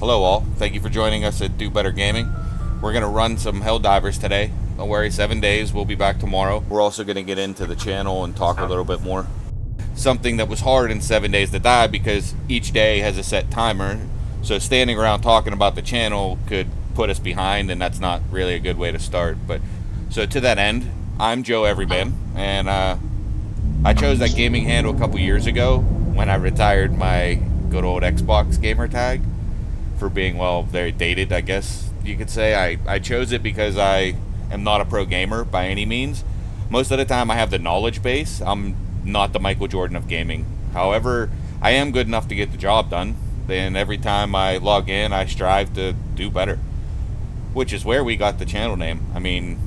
Hello all, thank you for joining us at Do Better Gaming. We're going to run some Helldivers today. Don't worry, 7 days, we'll be back tomorrow. We're also going to get into the channel and talk a little bit more. Something that was hard in 7 days to die because each day has a set timer. So standing around talking about the channel could put us behind, and that's not really a good way to start. But so to that end, I'm Joe Everyman, and I chose that gaming handle a couple years ago when I retired my good old Xbox gamer tag for being, well, very dated, I guess you could say. I chose it because I am not a pro gamer by any means. Most of the time I have the knowledge base. I'm not the Michael Jordan of gaming. However, I am good enough to get the job done. And every time I log in, I strive to do better. Which is where we got the channel name. I mean,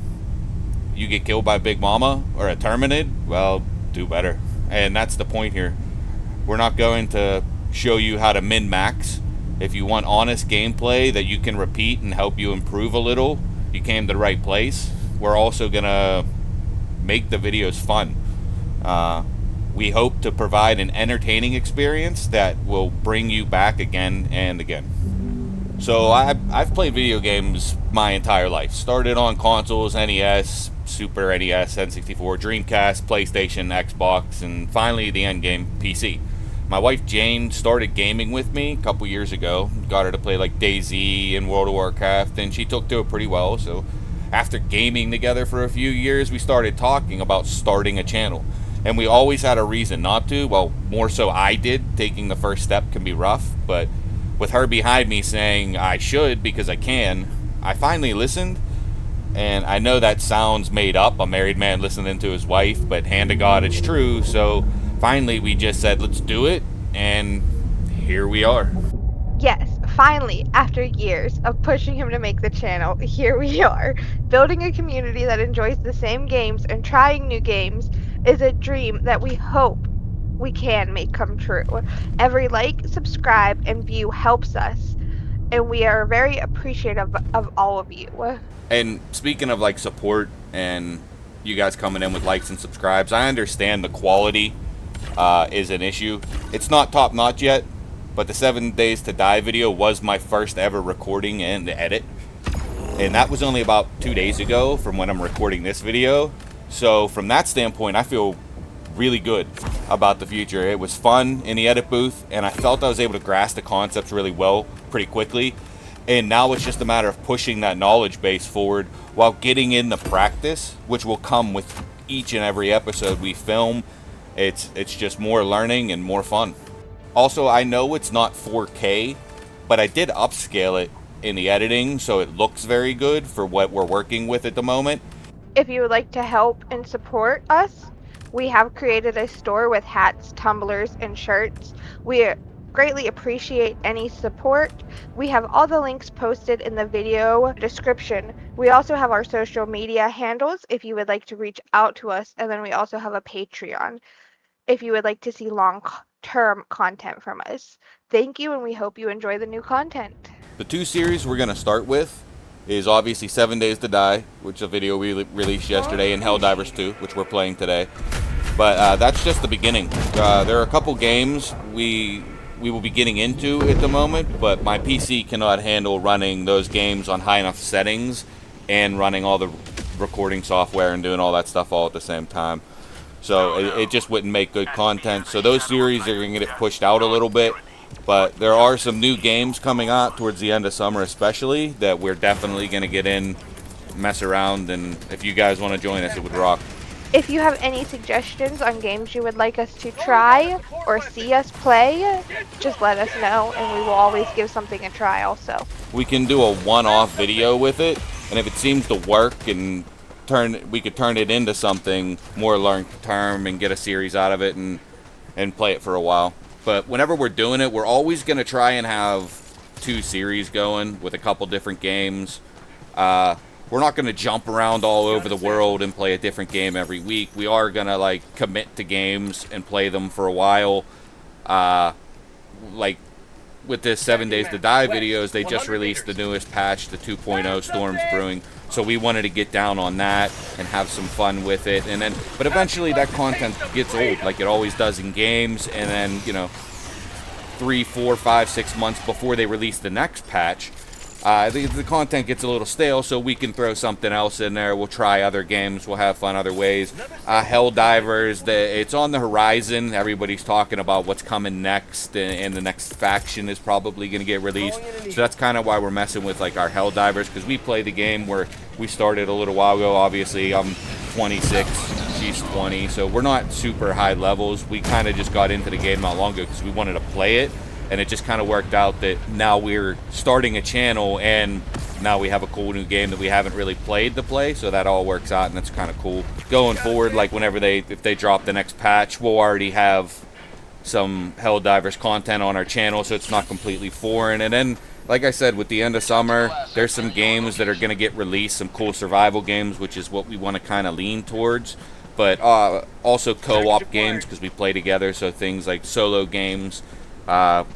you get killed by Big Mama or a Terminid, well, do better. And that's the point here. We're not going to show you how to min-max. If you want honest gameplay that you can repeat and help you improve a little, you came to the right place. We're also going to make the videos fun. We hope to provide an entertaining experience that will bring you back again and again. So I've played video games my entire life. Started on consoles, NES, Super NES, N64, Dreamcast, PlayStation, Xbox, and finally the end game, PC. My wife Jane started gaming with me a couple years ago. Got her to play like DayZ and World of Warcraft, and she took to it pretty well. So after gaming together for a few years, we started talking about starting a channel. And we always had a reason not to. Well, more so I did. Taking the first step can be rough, but with her behind me saying I should because I can, I finally listened. And I know that sounds made up, a married man listening to his wife, but hand to God, it's true. So finally, we just said, let's do it, and here we are. Yes, finally, after years of pushing him to make the channel, here we are. Building a community that enjoys the same games and trying new games is a dream that we hope we can make come true. Every like, subscribe, and view helps us, and we are very appreciative of all of you. And speaking of like support and you guys coming in with likes and subscribes, I understand the quality is an issue. It's not top notch yet, but the 7 Days to Die video was my first ever recording and edit. And that was only about 2 days ago from when I'm recording this video. So from that standpoint, I feel really good about the future. It was fun in the edit booth, and I felt I was able to grasp the concepts really well pretty quickly. And now it's just a matter of pushing that knowledge base forward while getting in the practice, which will come with each and every episode we film. It's just more learning and more fun. Also, I know it's not 4K, but I did upscale it in the editing, so it looks very good for what we're working with at the moment. If you would like to help and support us, we have created a store with hats, tumblers, and shirts. We greatly appreciate any support. We have all the links posted in the video description. We also have our social media handles if you would like to reach out to us, and then we also have a Patreon if you would like to see long-term content from us. Thank you, and we hope you enjoy the new content. The two series we're going to start with is obviously 7 Days to Die, which is a video we released yesterday, and Helldivers 2, which we're playing today. But that's just the beginning. There are a couple games we will be getting into at the moment, but my PC cannot handle running those games on high enough settings and running all the recording software and doing all that stuff all at the same time. So it just wouldn't make good content. So those series are going to get pushed out a little bit. But there are some new games coming out towards the end of summer especially that we're definitely going to get in, mess around, and if you guys want to join us, it would rock. If you have any suggestions on games you would like us to try or see us play, just let us know, and we will always give something a try also. We can do a one-off video with it, and if it seems to work and we could turn it into something more long-term and get a series out of it and play it for a while. But whenever we're doing it, we're always going to try and have 2 series going with a couple different games. We're not going to jump around all over the world and play a different game every week. We are going to like commit to games and play them for a while. Like with this 7 Days to Die videos, they just released the newest patch, the 2.0 Storms Brewing. So we wanted to get down on that and have some fun with it. But eventually that content gets old, like it always does in games. And then, 3, 4, 5, 6 months before they release the next patch, the content gets a little stale, so we can throw something else in there. We'll try other games. We'll have fun other ways. Helldivers, it's on the horizon. Everybody's talking about what's coming next, and the next faction is probably going to get released. So that's kind of why we're messing with like our Helldivers, because we play the game where we started a little while ago. Obviously, I'm 26, she's 20, so we're not super high levels. We kind of just got into the game not long ago because we wanted to play it. And it just kind of worked out that now we're starting a channel and now we have a cool new game that we haven't really played to play, so that all works out and that's kind of cool. Going forward, like if they drop the next patch, we'll already have some Helldivers content on our channel, so it's not completely foreign. And then, like I said, with the end of summer, there's some games that are going to get released, some cool survival games, which is what we want to kind of lean towards. But also co-op games, because we play together, so things like solo games,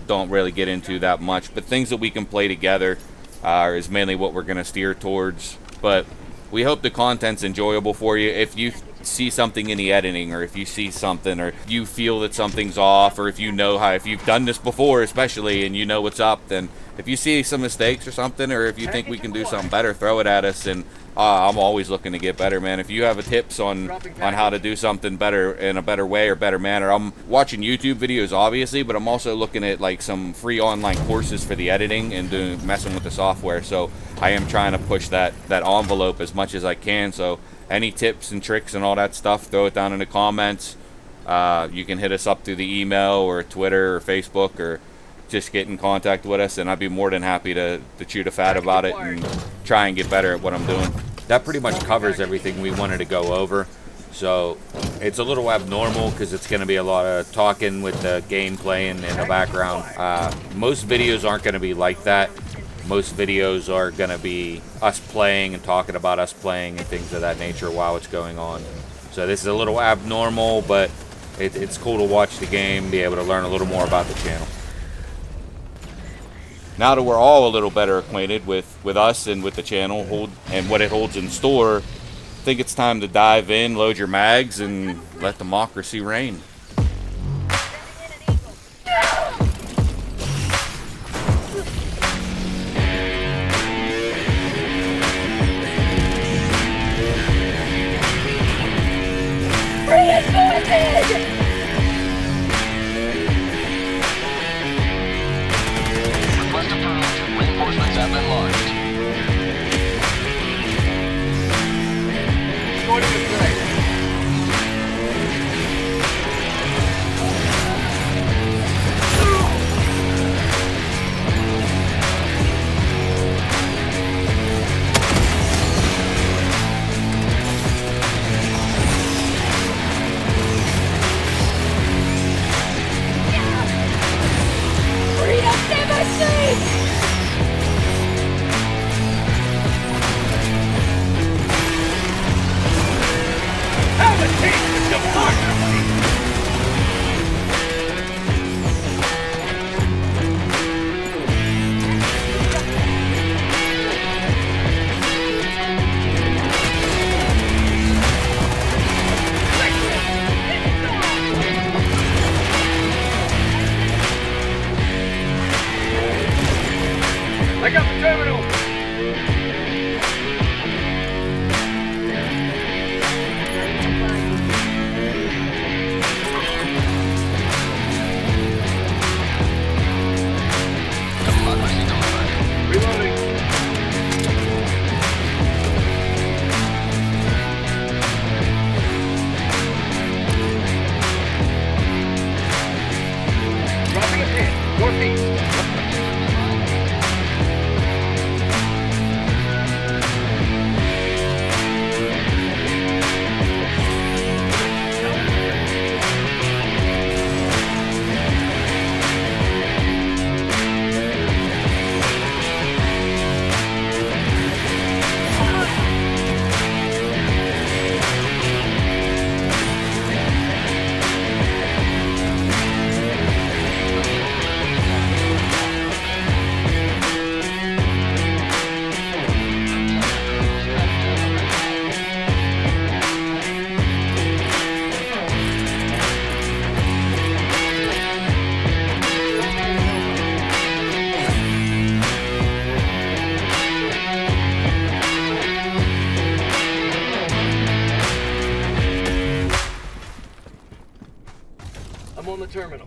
don't really get into that much, but things that we can play together is mainly what we're going to steer towards. But we hope the content's enjoyable for you. If you see something in the editing, or if you see something, or you feel that something's off, or if you know how, if you've done this before especially and you know what's up, then if you see some mistakes or something, or if you think we can do something better, throw it at us. And I'm always looking to get better, man. If you have tips on how to do something better, in a better way or better manner, I'm watching YouTube videos obviously, but I'm also looking at like some free online courses for the editing and messing with the software. So I am trying to push that envelope as much as I can. So any tips and tricks and all that stuff, throw it down in the comments. You can hit us up through the email or Twitter or Facebook, or just get in contact with us, and I'd be more than happy to chew the fat about it and try and get better at what I'm doing. That pretty much covers everything we wanted to go over. So it's a little abnormal because it's going to be a lot of talking with the gameplay in the background. Most videos aren't going to be like that. Most videos are going to be us playing and talking about us playing and things of that nature while it's going on. So this is a little abnormal, but it's cool to watch the game, be able to learn a little more about the channel. Now that we're all a little better acquainted with us and with the channel and what it holds in store, I think it's time to dive in, load your mags, and let democracy reign. Reinforcements have been launched. Going to the site. Freedom devastates! I got the terminal! Democracy delivered. Reloading. Dropping a pin. Northeast. terminal.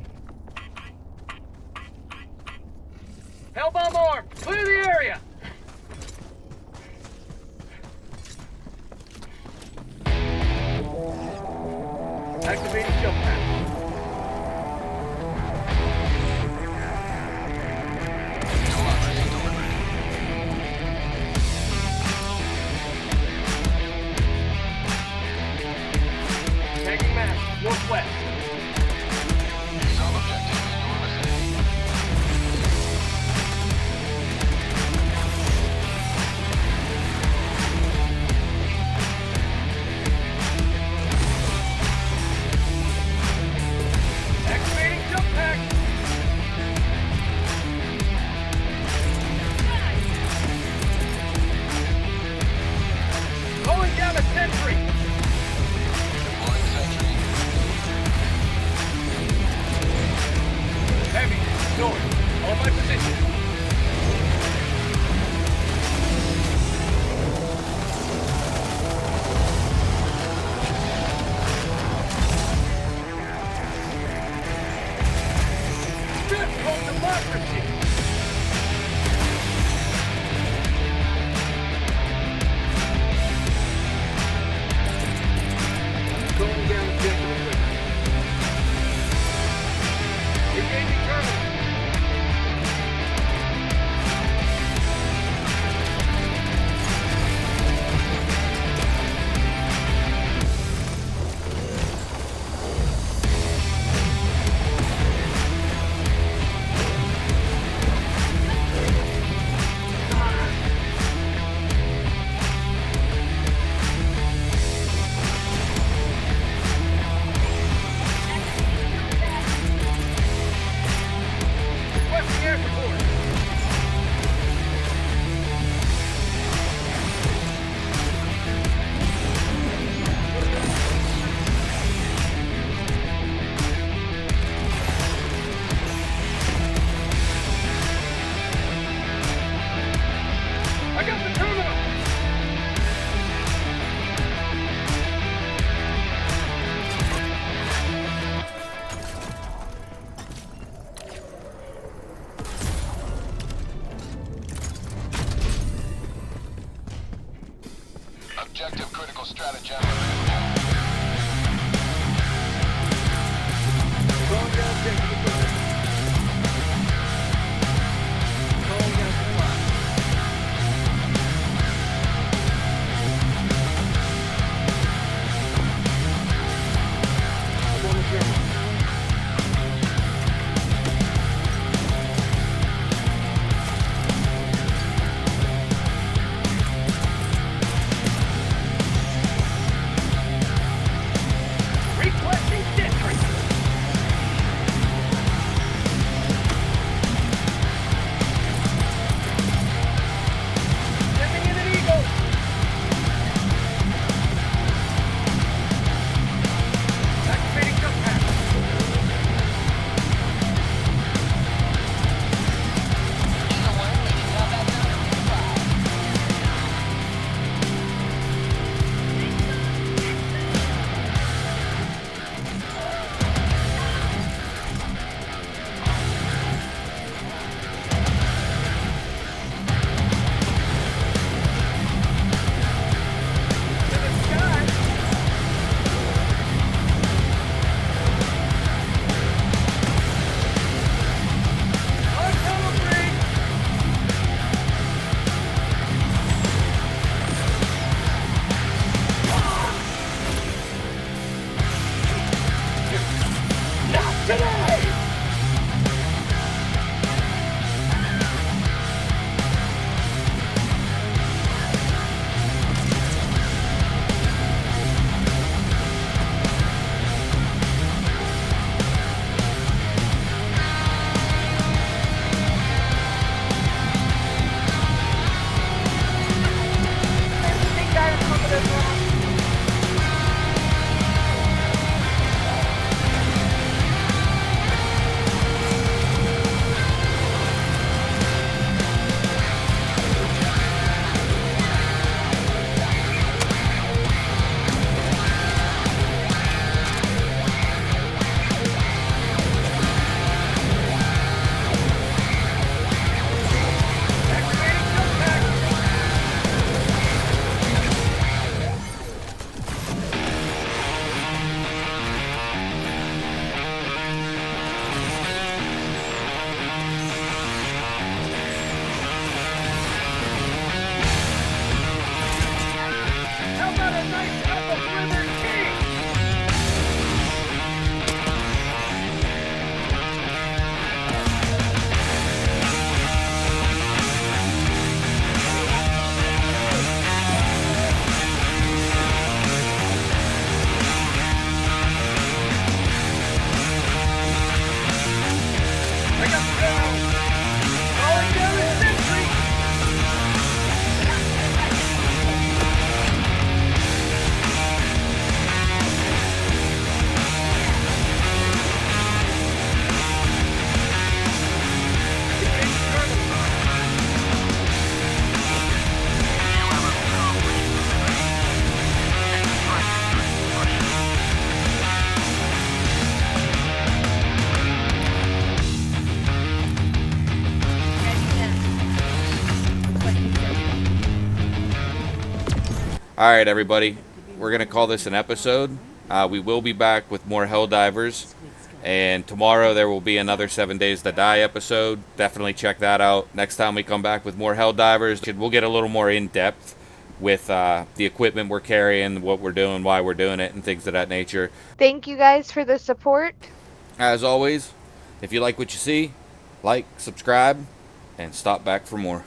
Hellbomb armed! Clear the area! Activating jump pad. Democracy delivered. Tagging map, northwest. Some objective in your vicinity. Activating jump pack. Calling down a sentry. Deploying sentry. Heavy, north. On my position. That's called democracy. Going down objective equipment. Engaging terminal. Requesting air support. I got the terminal. Objective critical stratagem. Calling down objective equipment. Calling down supply. I'm on the terminal. Requesting sentry. All right, everybody. We're going to call this an episode. We will be back with more Helldivers. And tomorrow there will be another 7 Days to Die episode. Definitely check that out. Next time we come back with more Helldivers, we'll get a little more in-depth with the equipment we're carrying, what we're doing, why we're doing it, and things of that nature. Thank you guys for the support. As always, if you like what you see, like, subscribe, and stop back for more.